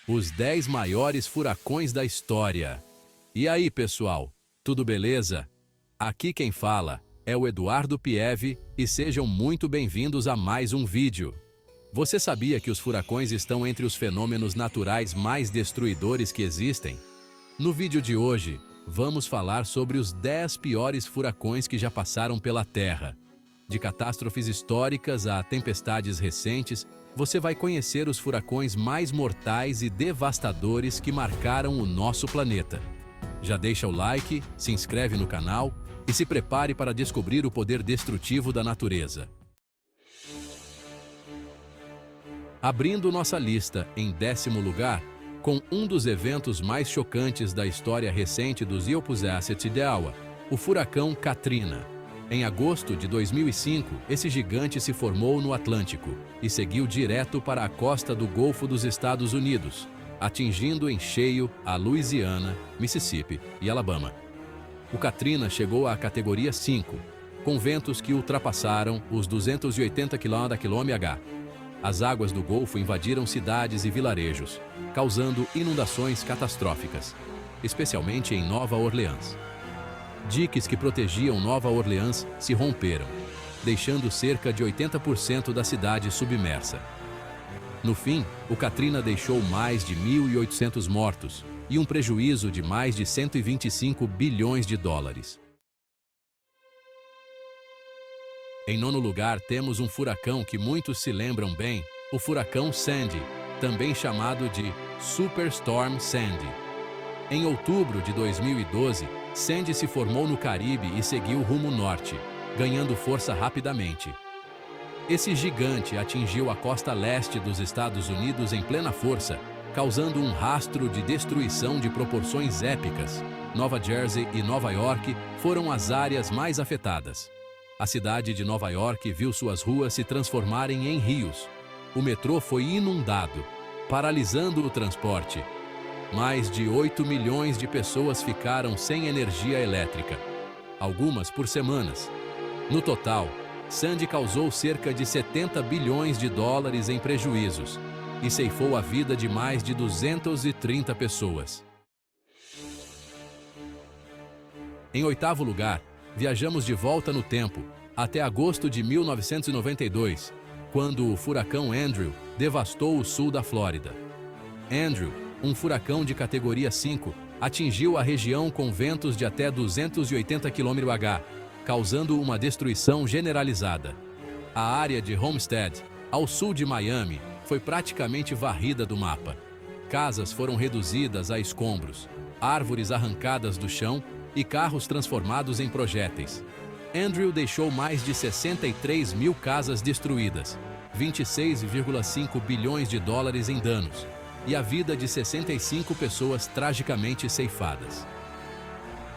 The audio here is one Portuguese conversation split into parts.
Os 10 maiores furacões da história. E aí, pessoal, tudo beleza? Aqui quem fala é o Eduardo Pieve e sejam muito bem-vindos a mais um vídeo. Você sabia que os furacões estão entre os fenômenos naturais mais destruidores que existem? No vídeo de hoje, vamos falar sobre os 10 piores furacões que já passaram pela Terra. De catástrofes históricas a tempestades recentes, você vai conhecer os furacões mais mortais e devastadores que marcaram o nosso planeta. Já deixa o like, se inscreve no canal e se prepare para descobrir o poder destrutivo da natureza. Abrindo nossa lista em 10º lugar, com um dos eventos mais chocantes da história recente dos Opposite Iowa, o furacão Katrina. Em agosto de 2005, esse gigante se formou no Atlântico e seguiu direto para a costa do Golfo dos Estados Unidos, atingindo em cheio a Louisiana, Mississippi e Alabama. O Katrina chegou à categoria 5, com ventos que ultrapassaram os 280 km/h. As águas do Golfo invadiram cidades e vilarejos, causando inundações catastróficas, especialmente em Nova Orleans. Diques que protegiam Nova Orleans se romperam, deixando cerca de 80% da cidade submersa. No fim, o Katrina deixou mais de 1.800 mortos e um prejuízo de mais de 125 bilhões de dólares. Em 9º lugar, temos um furacão que muitos se lembram bem, o furacão Sandy, também chamado de Superstorm Sandy. Em outubro de 2012, Sandy se formou no Caribe e seguiu rumo norte, ganhando força rapidamente. Esse gigante atingiu a costa leste dos Estados Unidos em plena força, causando um rastro de destruição de proporções épicas. Nova Jersey e Nova York foram as áreas mais afetadas. A cidade de Nova York viu suas ruas se transformarem em rios. O metrô foi inundado, paralisando o transporte. Mais de 8 milhões de pessoas ficaram sem energia elétrica, algumas por semanas. No total, Sandy causou cerca de 70 bilhões de dólares em prejuízos e ceifou a vida de mais de 230 pessoas. Em 8º lugar, viajamos de volta no tempo, até agosto de 1992, quando o furacão Andrew devastou o sul da Flórida. Andrew, um furacão de categoria 5, atingiu a região com ventos de até 280 km/h, causando uma destruição generalizada. A área de Homestead, ao sul de Miami, foi praticamente varrida do mapa. Casas foram reduzidas a escombros, árvores arrancadas do chão e carros transformados em projéteis. Andrew deixou mais de 63 mil casas destruídas, 26,5 bilhões de dólares em danos, e a vida de 65 pessoas tragicamente ceifadas.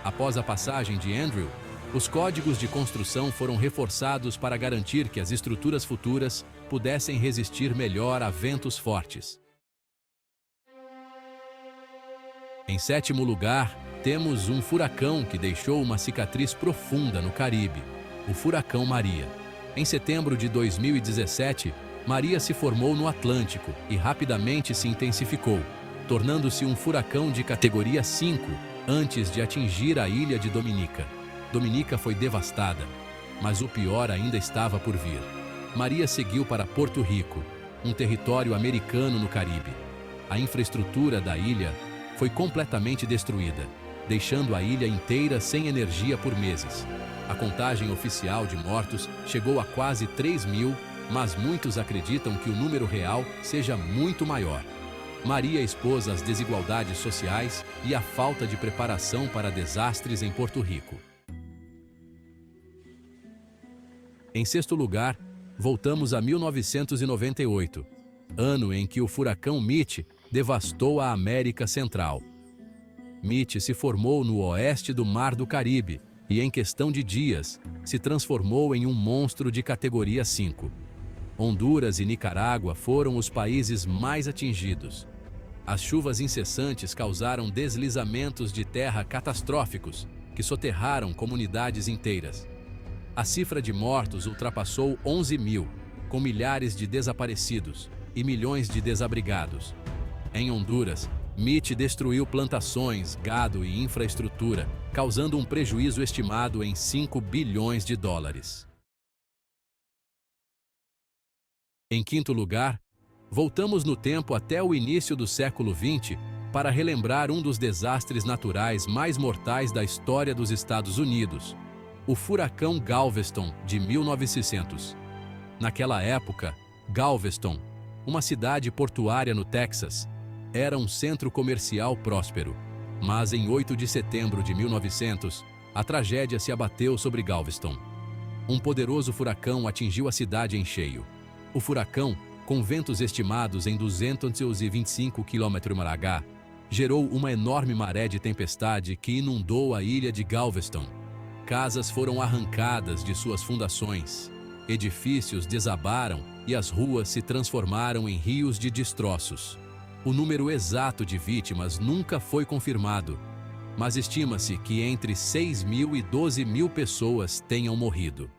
Após a passagem de Andrew, os códigos de construção foram reforçados para garantir que as estruturas futuras pudessem resistir melhor a ventos fortes. Em 7º lugar, temos um furacão que deixou uma cicatriz profunda no Caribe, o furacão Maria. Em setembro de 2017, Maria se formou no Atlântico e rapidamente se intensificou, tornando-se um furacão de categoria 5 antes de atingir a ilha de Dominica. Dominica foi devastada, mas o pior ainda estava por vir. Maria seguiu para Porto Rico, um território americano no Caribe. A infraestrutura da ilha foi completamente destruída, deixando a ilha inteira sem energia por meses. A contagem oficial de mortos chegou a quase 3 mil, mas muitos acreditam que o número real seja muito maior. Maria expôs as desigualdades sociais e a falta de preparação para desastres em Porto Rico. Em 6º lugar, voltamos a 1998, ano em que o furacão Mitch devastou a América Central. Mitch se formou no oeste do Mar do Caribe e, em questão de dias, se transformou em um monstro de categoria 5. Honduras e Nicarágua foram os países mais atingidos. As chuvas incessantes causaram deslizamentos de terra catastróficos, que soterraram comunidades inteiras. A cifra de mortos ultrapassou 11 mil, com milhares de desaparecidos e milhões de desabrigados. Em Honduras, Mitch destruiu plantações, gado e infraestrutura, causando um prejuízo estimado em 5 bilhões de dólares. Em quinto lugar, voltamos no tempo até o início do século XX para relembrar um dos desastres naturais mais mortais da história dos Estados Unidos, o furacão Galveston de 1900. Naquela época, Galveston, uma cidade portuária no Texas, era um centro comercial próspero. Mas em 8 de setembro de 1900, a tragédia se abateu sobre Galveston. Um poderoso furacão atingiu a cidade em cheio. O furacão, com ventos estimados em 225 km/h, gerou uma enorme maré de tempestade que inundou a ilha de Galveston. Casas foram arrancadas de suas fundações, edifícios desabaram e as ruas se transformaram em rios de destroços. O número exato de vítimas nunca foi confirmado, mas estima-se que entre 6.000 e 12.000 pessoas tenham morrido.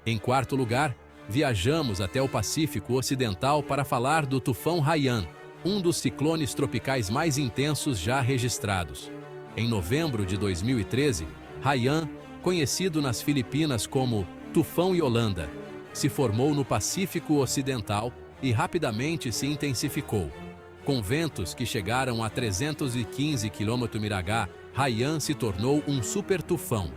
Em quarto lugar, viajamos até o Pacífico Ocidental para falar do tufão Haiyan, um dos ciclones tropicais mais intensos já registrados. Em novembro de 2013, Haiyan, conhecido nas Filipinas como Tufão Yolanda, se formou no Pacífico Ocidental e rapidamente se intensificou. Com ventos que chegaram a 315 km/h, Haiyan se tornou um super tufão.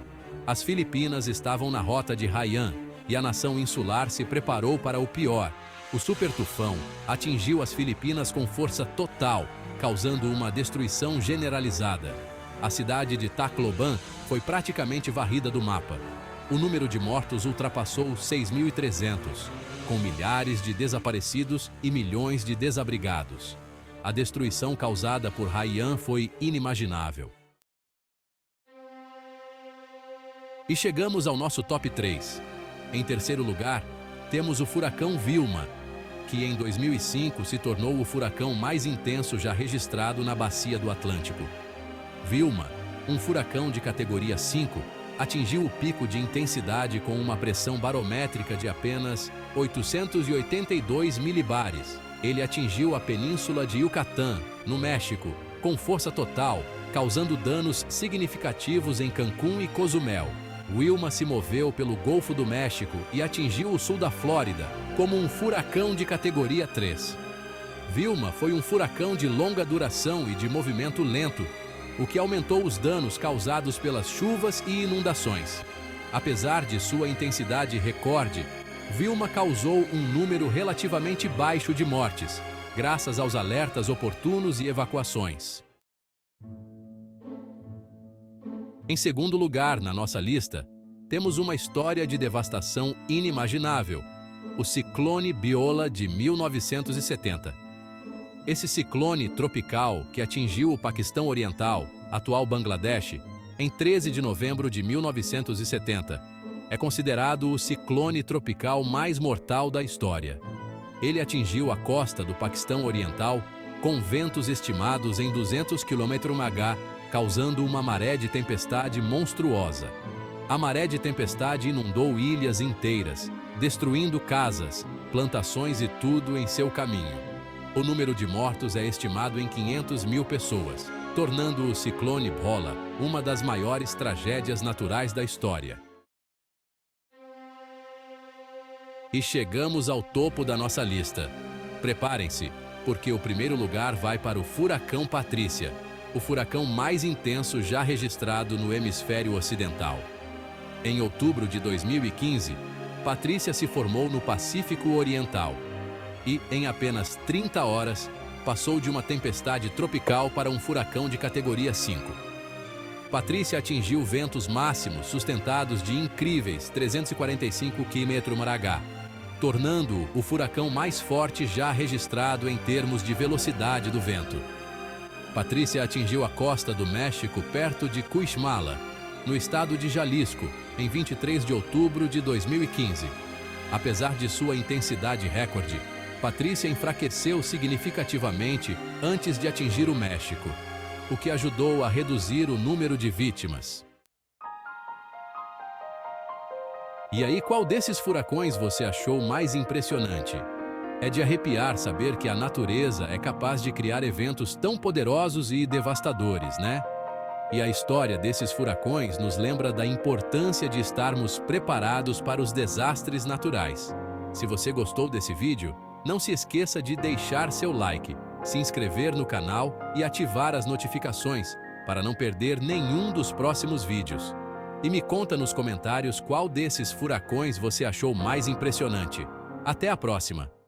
As Filipinas estavam na rota de Haiyan e a nação insular se preparou para o pior. O super tufão atingiu as Filipinas com força total, causando uma destruição generalizada. A cidade de Tacloban foi praticamente varrida do mapa. O número de mortos ultrapassou 6.300, com milhares de desaparecidos e milhões de desabrigados. A destruição causada por Haiyan foi inimaginável. E chegamos ao nosso top 3. Em terceiro lugar, temos o furacão Vilma, que em 2005 se tornou o furacão mais intenso já registrado na bacia do Atlântico. Vilma, um furacão de categoria 5, atingiu o pico de intensidade com uma pressão barométrica de apenas 882 milibares. Ele atingiu a península de Yucatán, no México, com força total, causando danos significativos em Cancún e Cozumel. Wilma se moveu pelo Golfo do México e atingiu o sul da Flórida, como um furacão de categoria 3. Vilma foi um furacão de longa duração e de movimento lento, o que aumentou os danos causados pelas chuvas e inundações. Apesar de sua intensidade recorde, Vilma causou um número relativamente baixo de mortes, graças aos alertas oportunos e evacuações. Em segundo lugar na nossa lista, temos uma história de devastação inimaginável, o ciclone Biola de 1970. Esse ciclone tropical que atingiu o Paquistão Oriental, atual Bangladesh, em 13 de novembro de 1970, é considerado o ciclone tropical mais mortal da história. Ele atingiu a costa do Paquistão Oriental com ventos estimados em 200 km/h, causando uma maré de tempestade monstruosa. A maré de tempestade inundou ilhas inteiras, destruindo casas, plantações e tudo em seu caminho. O número de mortos é estimado em 500.000 pessoas, tornando o ciclone Bhola uma das maiores tragédias naturais da história. E chegamos ao topo da nossa lista. Preparem-se, porque o primeiro lugar vai para o furacão Patrícia, o furacão mais intenso já registrado no hemisfério ocidental. Em outubro de 2015, Patrícia se formou no Pacífico Oriental e, em apenas 30 horas, passou de uma tempestade tropical para um furacão de categoria 5. Patrícia atingiu ventos máximos sustentados de incríveis 345 km/h, tornando-o o furacão mais forte já registrado em termos de velocidade do vento. Patrícia atingiu a costa do México perto de Cuixmala, no estado de Jalisco, em 23 de outubro de 2015. Apesar de sua intensidade recorde, Patrícia enfraqueceu significativamente antes de atingir o México, o que ajudou a reduzir o número de vítimas. E aí, qual desses furacões você achou mais impressionante? É de arrepiar saber que a natureza é capaz de criar eventos tão poderosos e devastadores, né? E a história desses furacões nos lembra da importância de estarmos preparados para os desastres naturais. Se você gostou desse vídeo, não se esqueça de deixar seu like, se inscrever no canal e ativar as notificações para não perder nenhum dos próximos vídeos. E me conta nos comentários qual desses furacões você achou mais impressionante. Até a próxima!